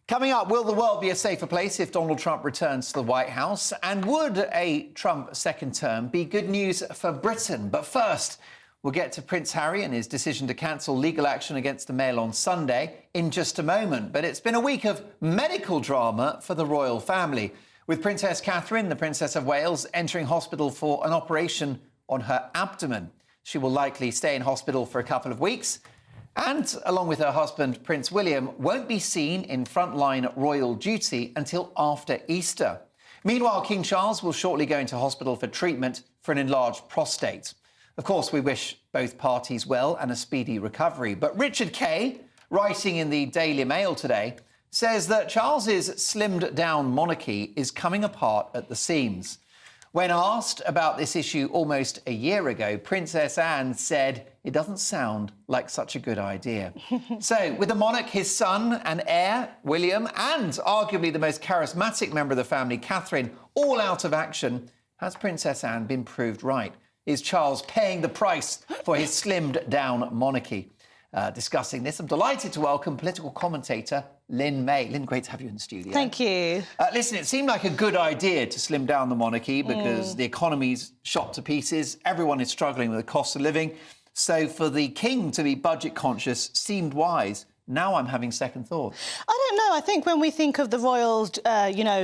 Coming up, will the world be a safer place if Donald Trump returns to the White House? And would a Trump second term be good news for Britain? But first, we'll get to Prince Harry and his decision to cancel legal action against the Mail on Sunday in just a moment. But it's been a week of medical drama for the royal family, with Princess Catherine, the Princess of Wales, entering hospital for an operation on her abdomen. She will likely stay in hospital for a couple of weeks, and, along with her husband, Prince William, won't be seen in frontline royal duty until after Easter. Meanwhile, King Charles will shortly go into hospital for treatment for an enlarged prostate. Of course, we wish both parties well and a speedy recovery. But Richard Kay, writing in the Daily Mail today, says that Charles's slimmed-down monarchy is coming apart at the seams. When asked about this issue almost a year ago, Princess Anne said it doesn't sound like such a good idea. So, with the monarch, his son and heir, William, and arguably the most charismatic member of the family, Catherine, all out of action, has Princess Anne been proved right? Is Charles paying the price for his slimmed-down monarchy? Discussing this, I'm delighted to welcome political commentator Lynn May. Lynn, great to have you in the studio. Thank you. Listen, it seemed like a good idea to slim down the monarchy because the economy's shot to pieces. Everyone is struggling with the cost of living. So for the king to be budget conscious seemed wise. Now I'm having second thoughts. I don't know. I think when we think of the royals,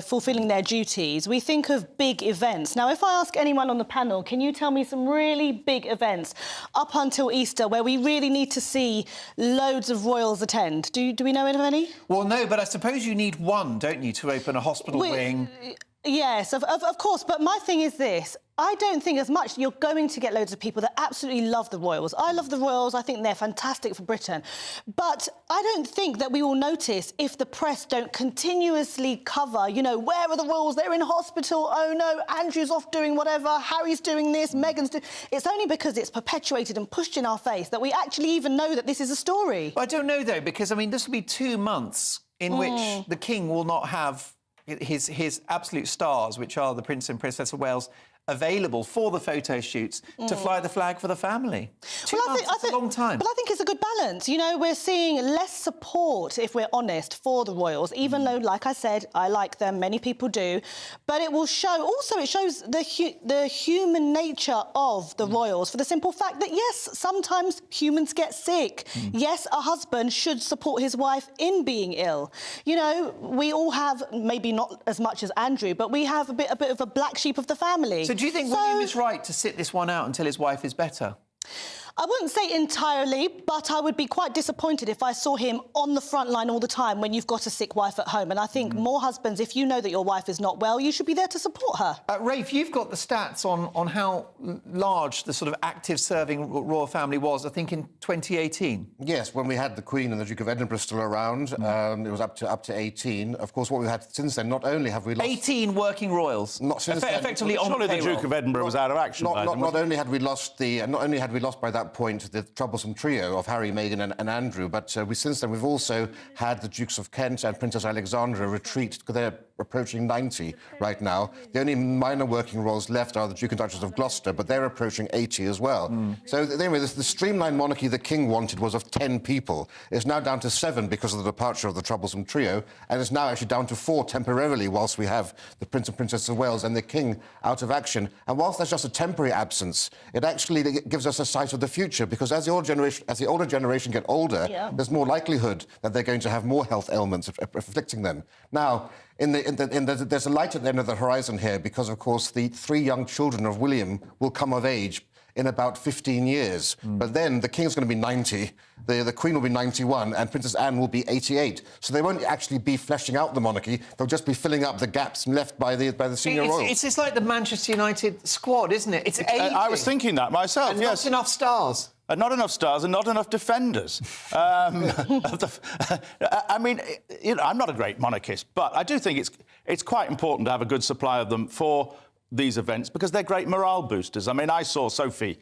fulfilling their duties, we think of big events. Now, if I ask anyone on the panel, can you tell me some really big events up until Easter where we really need to see loads of royals attend? Do we know of any? Well, no, but I suppose you need one, don't you, to open a hospital wing Yes, of course. But my thing is this. I don't think as much you're going to get loads of people that absolutely love the royals. I love the royals. I think they're fantastic for Britain. But I don't think that we will notice if the press don't continuously cover, you know, where are the royals? They're in hospital. Oh, no, Andrew's off doing whatever. Harry's doing this. Meghan's doing... It's only because it's perpetuated and pushed in our face that we actually even know that this is a story. I don't know, though, because, I mean, this will be 2 months in which the King will not have his absolute stars, which are the Prince and Princess of Wales, available for the photo shoots to fly the flag for the family. 2 months, that's a long time. But I think it's a good balance. You know, we're seeing less support, if we're honest, for the royals, even though, like I said, I like them, many people do. But it will show... Also, it shows the human nature of the royals, for the simple fact that, yes, sometimes humans get sick. Yes, a husband should support his wife in being ill. You know, we all have, maybe not as much as Andrew, but we have a bit of a black sheep of the family. So do you think William is right to sit this one out until his wife is better? I wouldn't say entirely, but I would be quite disappointed if I saw him on the front line all the time when you've got a sick wife at home. And I think more husbands, if you know that your wife is not well, you should be there to support her. Rafe, you've got the stats on how large the sort of active serving royal family was, I think, in 2018. Yes, when we had the Queen and the Duke of Edinburgh still around, it was up to 18. Of course, what we've had since then, not only have we lost... 18 working royals. Not since then. Effectively on Surely the Duke of Edinburgh was out of action. Not only had we lost by that point the troublesome trio of Harry, Meghan and Andrew, but since then we've also had the Dukes of Kent and Princess Alexandra retreat, because they're approaching 90 right now. The only minor working royals left are the Duke and Duchess of Gloucester, but they're approaching 80 as well. So anyway, the streamlined monarchy the King wanted was of 10 people. It's now down to 7 because of the departure of the troublesome trio, and it's now actually down to 4 temporarily whilst we have the Prince and Princess of Wales and the King out of action. And whilst that's just a temporary absence, it actually gives us a sight of the future, because as the older generation get older, there's more likelihood that they're going to have more health ailments afflicting them. Now, there's a light at the end of the horizon here, because, of course, the 3 young children of William will come of age in about 15 years. But then the King's going to be 90, the Queen will be 91, and Princess Anne will be 88. So they won't actually be fleshing out the monarchy, they'll just be filling up the gaps left by the senior royals. It's like the Manchester United squad, isn't it? It's aging. I was thinking that myself, and yes. not enough stars. Not enough stars and not enough defenders. I mean, you know, I'm not a great monarchist, but I do think it's quite important to have a good supply of them for these events, because they're great morale boosters. I mean, I saw Sophie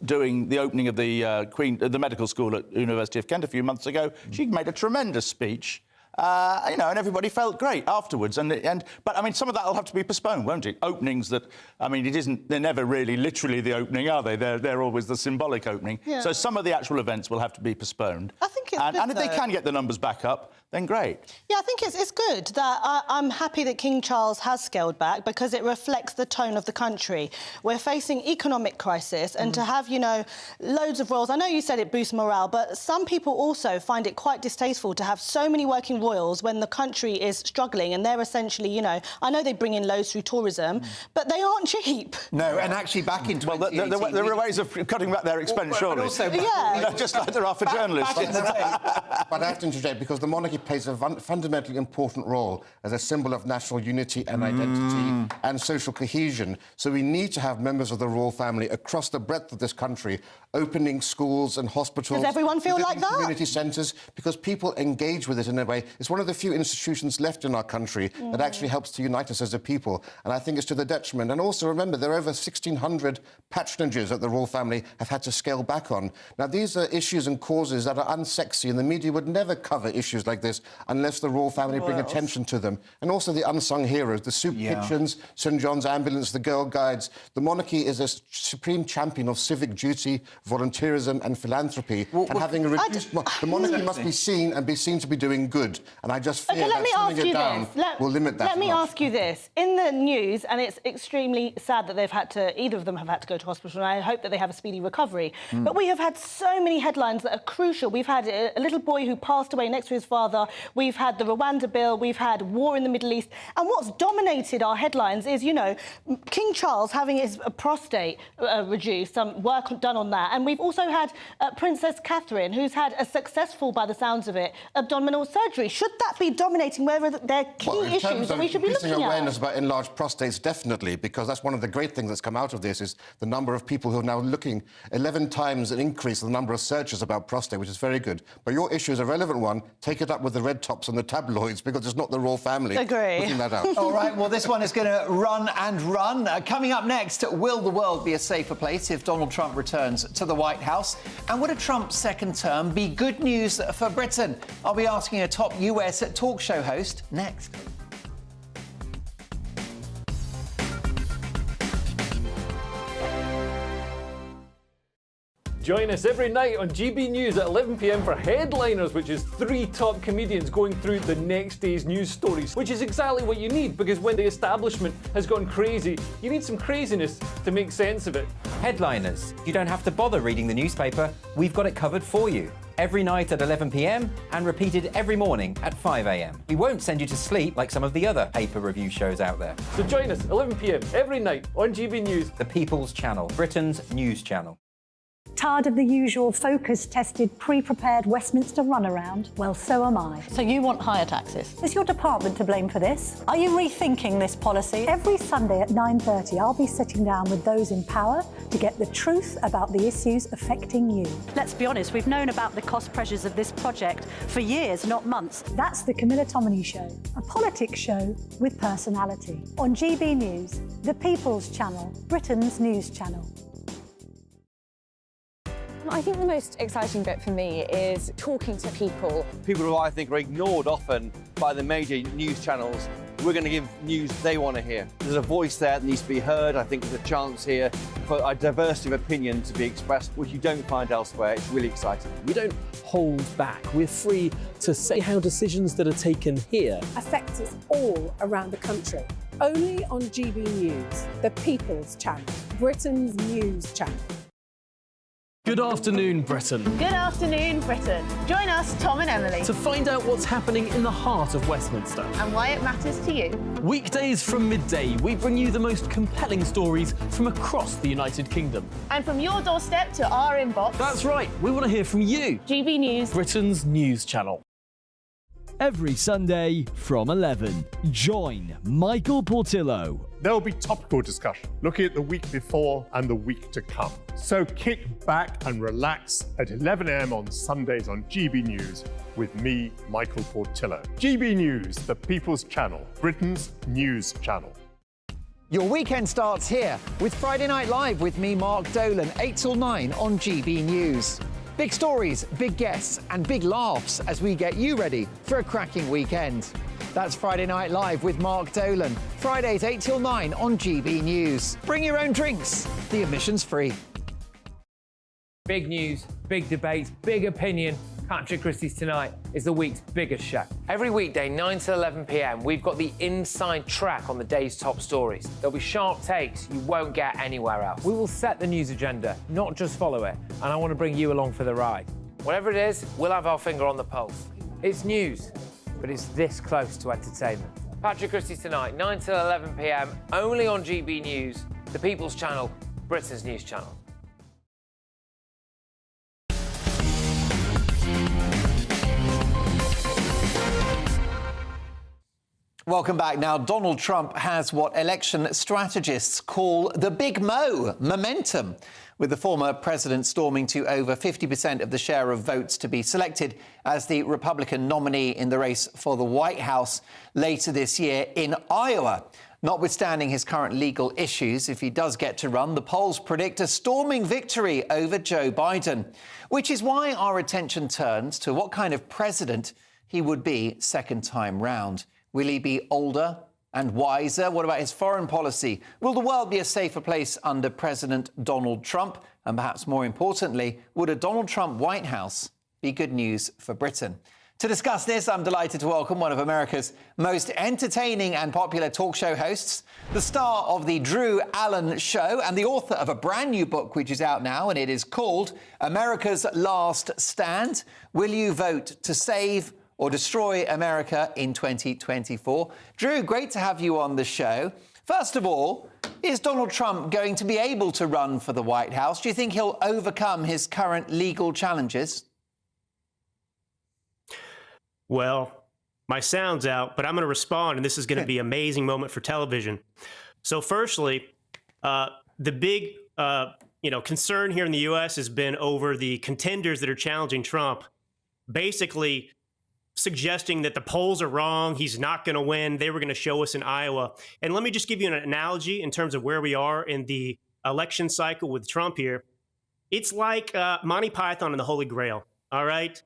doing the opening of the medical school at the University of Kent a few months ago. She made a tremendous speech. You know, and everybody felt great afterwards. But I mean, some of that will have to be postponed, won't it? Openings that, I mean, they're never really literally the opening, are they? They're always the symbolic opening. Yeah. So some of the actual events will have to be postponed. I think it's good, and if they can get the numbers back up, then great. Yeah, I think it's good that I'm happy that King Charles has scaled back, because it reflects the tone of the country. We're facing economic crisis, and to have, you know, loads of royals... I know you said it boosts morale, but some people also find it quite distasteful to have so many working royals when the country is struggling, and they're essentially, you know... I know they bring in loads through tourism, but they aren't cheap. No, and actually back in 2018... Well, there are ways of cutting back their expense, surely. Also, just like there are for journalists. But I have to interject, because the monarchy plays a fundamentally important role as a symbol of national unity and identity and social cohesion. So we need to have members of the royal family across the breadth of this country opening schools and hospitals. Does everyone feel like that? Community centres, because people engage with it in a way. It's one of the few institutions left in our country that actually helps to unite us as a people, and I think it's to the detriment. And also, remember, there are over 1,600 patronages that the royal family have had to scale back on. Now, these are issues and causes that are unsexy, and the media would never cover issues like this unless the royal family bring attention to them. And also the unsung heroes, the soup kitchens, St John's Ambulance, the Girl Guides. The monarchy is a supreme champion of civic duty, volunteerism and philanthropy. And having a reduced... The monarchy must be seen to be doing good. And I just fear that slimming it down will limit that. Let me ask you this. In the news, and it's extremely sad that either of them have had to go to hospital, and I hope that they have a speedy recovery, but we have had so many headlines that are crucial. We've had a little boy who passed away next to his father. We've had the Rwanda bill. We've had war in the Middle East. And what's dominated our headlines is, you know, King Charles having his prostate reduced, some work done on that, that. And we've also had Princess Catherine, who's had a successful, by the sounds of it, abdominal surgery. Should that be dominating wherever they're key issues that we should be looking at? Awareness about enlarged prostates, definitely, because that's one of the great things that's come out of this is the number of people who are now looking 11 times an increase in the number of searches about prostate, which is very good. But your issue is a relevant one. Take it up with the red tops and the tabloids because it's not the royal family. Agree. Putting that out. All right, well, this one is going to run and run. Coming up next, will the world be a safer place if Donald Trump returns to the White House? And would a Trump second term be good news for Britain? I'll be asking a top US talk show host next. Join us every night on GB News at 11 p.m. for Headliners, which is 3 top comedians going through the next day's news stories, which is exactly what you need, because when the establishment has gone crazy, you need some craziness to make sense of it. Headliners. You don't have to bother reading the newspaper. We've got it covered for you. Every night at 11 p.m. and repeated every morning at 5 a.m. We won't send you to sleep like some of the other paper review shows out there. So join us 11 p.m. every night on GB News. The People's Channel, Britain's news channel. Tired of the usual focus-tested, pre-prepared Westminster runaround? Well, so am I. So you want higher taxes? Is your department to blame for this? Are you rethinking this policy? Every Sunday at 9:30, I'll be sitting down with those in power to get the truth about the issues affecting you. Let's be honest, we've known about the cost pressures of this project for years, not months. That's the Camilla Tominey Show, a politics show with personality. On GB News, the People's Channel, Britain's news channel. I think the most exciting bit for me is talking to people. People who I think are ignored often by the major news channels. We're going to give news they want to hear. There's a voice there that needs to be heard. I think there's a chance here for a diversity of opinion to be expressed, which you don't find elsewhere. It's really exciting. We don't hold back. We're free to say how decisions that are taken here affect us all around the country. Only on GB News, the People's Channel, Britain's news channel. Good afternoon, Britain. Good afternoon, Britain. Join us, Tom and Emily, To find out what's happening in the heart of Westminster. and why it matters to you. Weekdays from midday, we bring you the most compelling stories from across the United Kingdom. And from your doorstep to our inbox. That's right, we want to hear from you. GB News, Britain's news channel. Every Sunday from 11, join Michael Portillo. There will be topical discussion, looking at the week before and the week to come. So kick back and relax at 11 a.m. on Sundays on GB News with me, Michael Portillo. GB News, the People's Channel, Britain's news channel. Your weekend starts here with Friday Night Live with me, Mark Dolan, 8 till 9 on GB News. Big stories, big guests and big laughs as we get you ready for a cracking weekend. That's Friday Night Live with Mark Dolan. Fridays 8 till 9 on GB News. Bring your own drinks. The admission's free. Big news, big debates, big opinion. Patrick Christie's Tonight is the week's biggest show. Every weekday, 9 to 11 p.m, we've got the inside track on the day's top stories. There'll be sharp takes you won't get anywhere else. We will set the news agenda, not just follow it, and I want to bring you along for the ride. Whatever it is, we'll have our finger on the pulse. It's news, but it's this close to entertainment. Patrick Christie's Tonight, 9 to 11 p.m, only on GB News, the People's Channel, Britain's news channel. Welcome back. Now, Donald Trump has what election strategists call the Big Mo momentum, with the former president storming to over 50% of the share of votes to be selected as the Republican nominee in the race for the White House later this year in Iowa. Notwithstanding his current legal issues, if he does get to run, the polls predict a storming victory over Joe Biden, which is why our attention turns to what kind of president he would be second time round. Will he be older and wiser? What about his foreign policy? Will the world be a safer place under President Donald Trump? And perhaps more importantly, would a Donald Trump White House be good news for Britain? To discuss this, I'm delighted to welcome one of America's most entertaining and popular talk show hosts, the star of The Drew Allen Show and the author of a brand new book which is out now, and it is called America's Last Stand. Will you vote to save or destroy America in 2024? Drew, great to have you on the show. First of all, Is Donald Trump going to be able to run for the White House? Do you think he'll overcome his current legal challenges? Well, my sound's out, but I'm going to respond, and this is going to be an amazing moment for television. So firstly, the big concern here in the U.S. has been over the contenders that are challenging Trump, basically suggesting that the polls are wrong, he's not going to win, they were going to show us in Iowa. And let me just give you an analogy in terms of where we are in the election cycle with Trump here. It's like Monty Python and the Holy Grail, all right?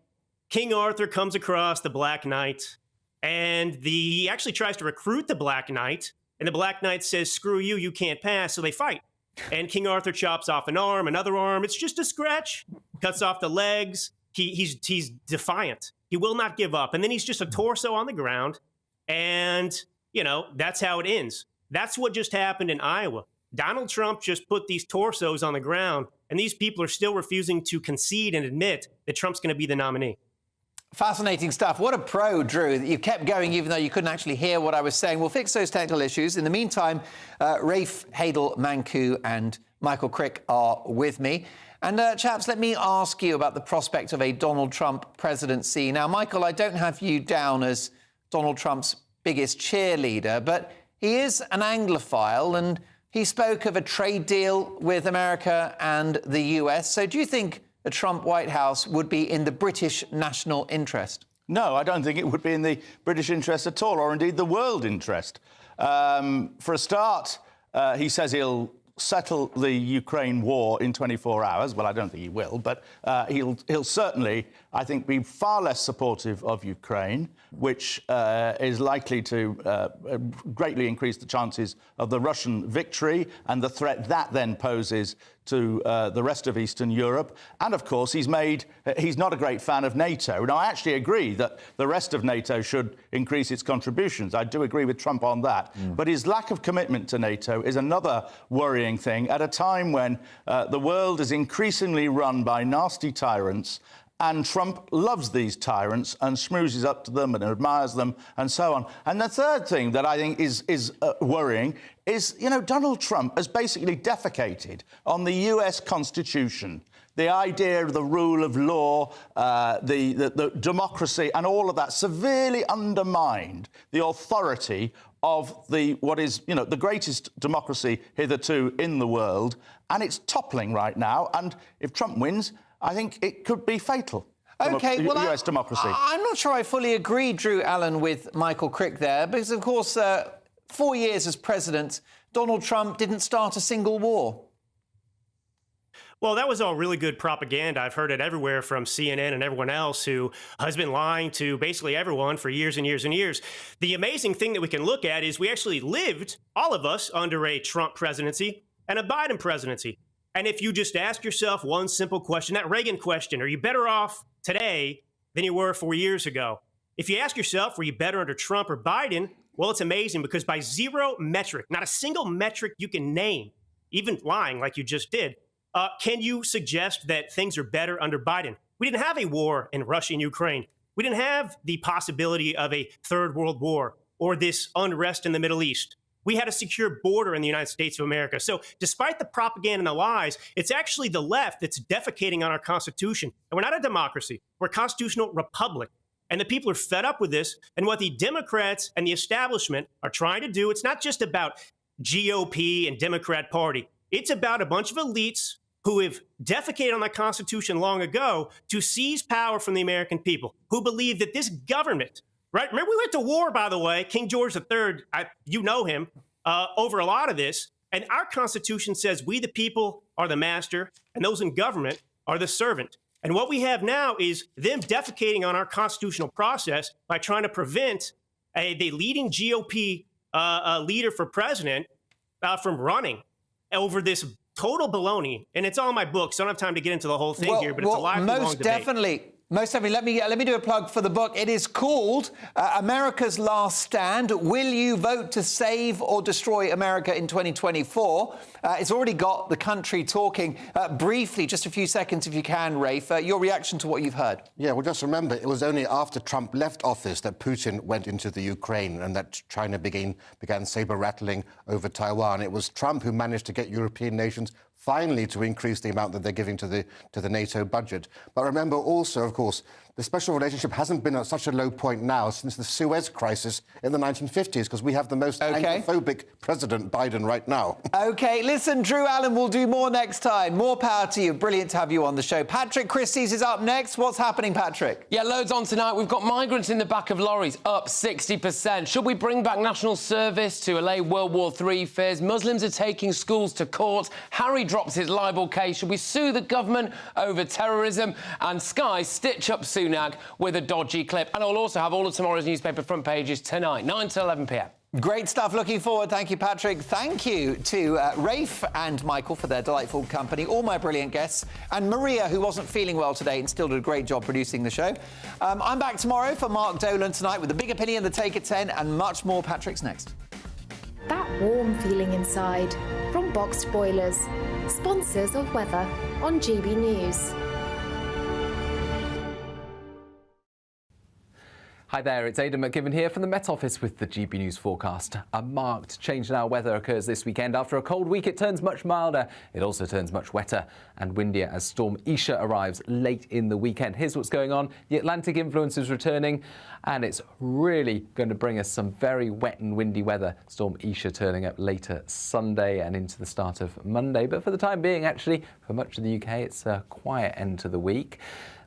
King Arthur comes across the Black Knight, and he actually tries to recruit the Black Knight, and the Black Knight says, screw you, you can't pass, so they fight. And King Arthur chops off an arm, another arm, it's just a scratch, cuts off the legs. He's defiant. He will not give up. And then he's just a torso on the ground, and, that's how it ends. That's what just happened in Iowa. Donald Trump just put these torsos on the ground, and these people are still refusing to concede and admit that Trump's going to be the nominee. Fascinating stuff. What a pro, Drew, that you kept going even though you couldn't actually hear what I was saying. We'll fix those technical issues. In the meantime, Rafe, Hadel, Manku and Michael Crick are with me. And chaps, let me ask you about the prospect of a Donald Trump presidency. Now, Michael, I don't have you down as Donald Trump's biggest cheerleader, but he is an Anglophile and he spoke of a trade deal with America and the US. So do you think a Trump White House would be in the British national interest? No, I don't think it would be in the British interest at all, or indeed the world interest. For a start, he says he'll settle the Ukraine war in 24 hours. Well, I don't think he will, but he'll certainly, I think, be far less supportive of Ukraine, which is likely to greatly increase the chances of the Russian victory and the threat that then poses to the rest of Eastern Europe. And, of course, he's not a great fan of NATO. Now, I actually agree that the rest of NATO should increase its contributions. I do agree with Trump on that. But his lack of commitment to NATO is another worrying thing at a time when the world is increasingly run by nasty tyrants, and Trump loves these tyrants and schmoozes up to them and admires them and so on. And the third thing that I think is worrying is, Donald Trump has basically defecated on the US Constitution. The idea of the rule of law, the democracy and all of that severely undermined the authority of what is, the greatest democracy hitherto in the world. And it's toppling right now. And if Trump wins, I think it could be fatal. OK, well, US democracy. I'm not sure I fully agree, Drew Allen, with Michael Crick there, because, of course, 4 years as president, Donald Trump didn't start a single war. Well, that was all really good propaganda. I've heard it everywhere from CNN and everyone else who has been lying to basically everyone for years and years and years. The amazing thing that we can look at is we actually lived, all of us, under a Trump presidency and a Biden presidency. And if you just ask yourself one simple question, that Reagan question, are you better off today than you were 4 years ago? If you ask yourself, were you better under Trump or Biden? Well, it's amazing because by zero metric, not a single metric you can name, even lying like you just did, can you suggest that things are better under Biden? We didn't have a war in Russia and Ukraine. We didn't have the possibility of a third world war or this unrest in the Middle East. We had a secure border in the United States of America. So despite the propaganda and the lies, it's actually the left that's defecating on our Constitution. And we're not a democracy. We're a constitutional republic. And the people are fed up with this. And what the Democrats and the establishment are trying to do, it's not just about GOP and Democrat Party. It's about a bunch of elites who have defecated on the Constitution long ago to seize power from the American people, who believe that this government, right? Remember, we went to war, by the way, King George III, you know him, over a lot of this. And our Constitution says we, the people, are the master, and those in government are the servant. And what we have now is them defecating on our constitutional process by trying to prevent the leading GOP leader for president from running over this total baloney. And it's all in my book, so I don't have time to get into the whole thing here, but it's a live, long debate. Most definitely. Let me do a plug for the book. It is called America's Last Stand. Will you vote to save or destroy America in 2024? It's already got the country talking. Briefly, just a few seconds if you can, Rafe, your reaction to what you've heard. Yeah, well, just remember, it was only after Trump left office that Putin went into the Ukraine and that China began saber-rattling over Taiwan. It was Trump who managed to get European nations finally to increase the amount that they're giving to the NATO budget. But remember also, of course, the special relationship hasn't been at such a low point now since the Suez crisis in the 1950s, because we have the most Anglophobic President Biden right now. OK, listen, Drew Allen will do more next time. More power to you. Brilliant to have you on the show. Patrick Christys is up next. What's happening, Patrick? Yeah, loads on tonight. We've got migrants in the back of lorries, up 60%. Should we bring back national service to allay World War III fears? Muslims are taking schools to court. Harry drops his libel case. Should we sue the government over terrorism? And Sky stitch up Sunak with a dodgy clip. And I'll also have all of tomorrow's newspaper front pages tonight, 9 to 11 p.m. Great stuff. Looking forward. Thank you, Patrick. Thank you to Rafe and Michael for their delightful company, all my brilliant guests, and Maria, who wasn't feeling well today and still did a great job producing the show. I'm back tomorrow for Mark Dolan tonight with the Big Opinion, the Take at 10, and much more. Patrick's next. That warm feeling inside from Boxed Boilers, sponsors of weather on GB News. Hi there, it's Aidan McGibbon here from the Met Office with the GB News forecast. A marked change in our weather occurs this weekend. After a cold week, it turns much milder. It also turns much wetter and windier as Storm Isha arrives late in the weekend. Here's what's going on. The Atlantic influence is returning, and it's really going to bring us some very wet and windy weather. Storm Isha turning up later Sunday and into the start of Monday. But for the time being, actually, for much of the UK, it's a quiet end to the week.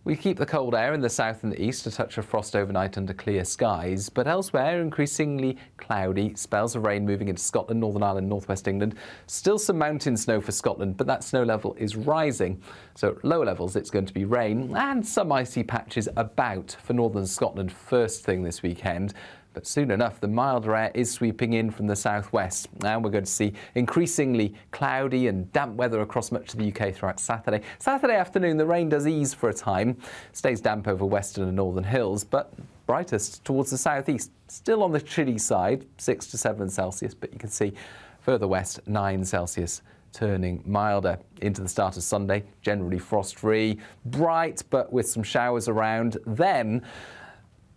We keep the cold air in the south and the east, a touch of frost overnight under clear skies, but elsewhere increasingly cloudy, spells of rain moving into Scotland, Northern Ireland, northwest England. Still some mountain snow for Scotland, but that snow level is rising. So at lower levels it's going to be rain and some icy patches about for northern Scotland first thing this weekend. But soon enough, the milder air is sweeping in from the southwest, and we're going to see increasingly cloudy and damp weather across much of the UK throughout Saturday. Saturday afternoon, the rain does ease for a time, stays damp over western and northern hills, but brightest towards the southeast. Still on the chilly side, 6 to 7 Celsius, but you can see further west, 9 Celsius. Turning milder into the start of Sunday, generally frost-free, bright, but with some showers around. Then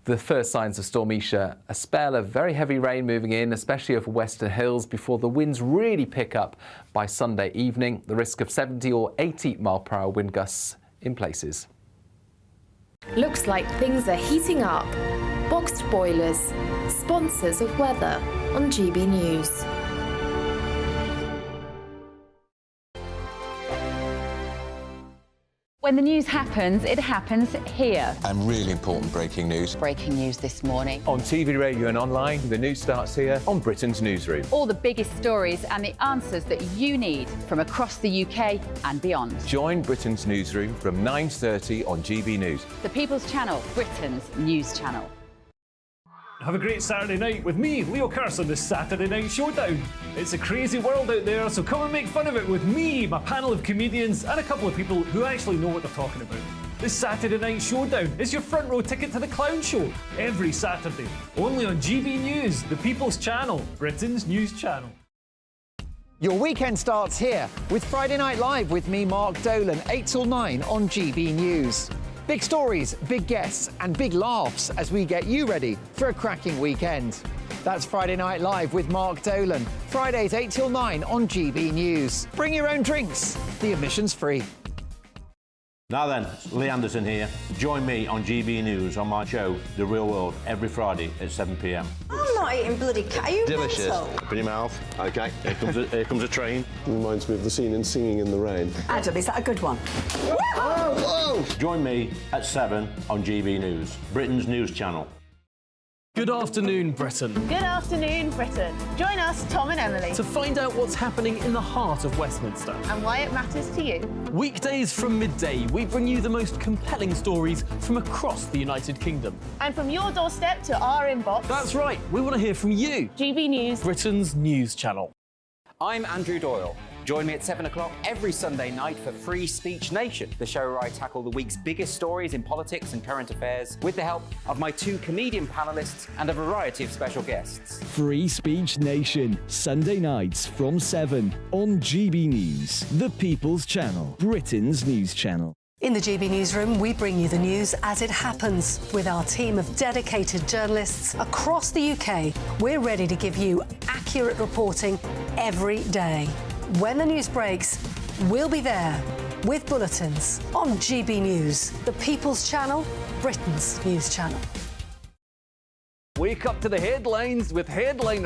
the first signs of Storm Isha, a spell of very heavy rain moving in, especially over western hills, before the winds really pick up by Sunday evening. The risk of 70 or 80 mile-per-hour wind gusts in places. Looks like things are heating up. Boxed Boilers, sponsors of weather on GB News. When the news happens, it happens here. And really important breaking news. Breaking news this morning. On TV, radio and online, the news starts here on Britain's Newsroom. All the biggest stories and the answers that you need from across the UK and beyond. Join Britain's Newsroom from 9:30 on GB News. The People's Channel, Britain's news channel. Have a great Saturday night with me, Leo Curse, on the Saturday Night Showdown. It's a crazy world out there, so come and make fun of it with me, my panel of comedians, and a couple of people who actually know what they're talking about. This Saturday Night Showdown is your front row ticket to the clown show, every Saturday, only on GB News, the People's Channel, Britain's news channel. Your weekend starts here with Friday Night Live with me, Mark Dolan, 8 till 9 on GB News. Big stories, big guests and big laughs as we get you ready for a cracking weekend. That's Friday Night Live with Mark Dolan. Fridays 8 till 9 on GB News. Bring your own drinks. The admission's free. Now then, Lee Anderson here. Join me on GB News on my show, The Real World, every Friday at 7 p.m. I'm not eating bloody cat. Are you Delicious. mental? Open your mouth. OK, here comes a train. Reminds me of the scene in Singing in the Rain. Adam, is that a good one? Whoa! Join me at 7 on GB News, Britain's news channel. Good afternoon, Britain. Good afternoon, Britain. Join us, Tom and Emily, To find out what's happening in the heart of Westminster. and why it matters to you. Weekdays from midday, we bring you the most compelling stories from across the United Kingdom. And from your doorstep to our inbox. That's right, we want to hear from you. GB News, Britain's news channel. I'm Andrew Doyle. Join me at 7 o'clock every Sunday night for Free Speech Nation, the show where I tackle the week's biggest stories in politics and current affairs with the help of my 2 comedian panellists and a variety of special guests. Free Speech Nation, Sunday nights from 7 on GB News, the People's Channel, Britain's news channel. In the GB Newsroom, we bring you the news as it happens. With our team of dedicated journalists across the UK, we're ready to give you accurate reporting every day. When the news breaks, we'll be there with bulletins on GB News, the People's Channel, Britain's news channel. Wake up to the headlines with Headliner.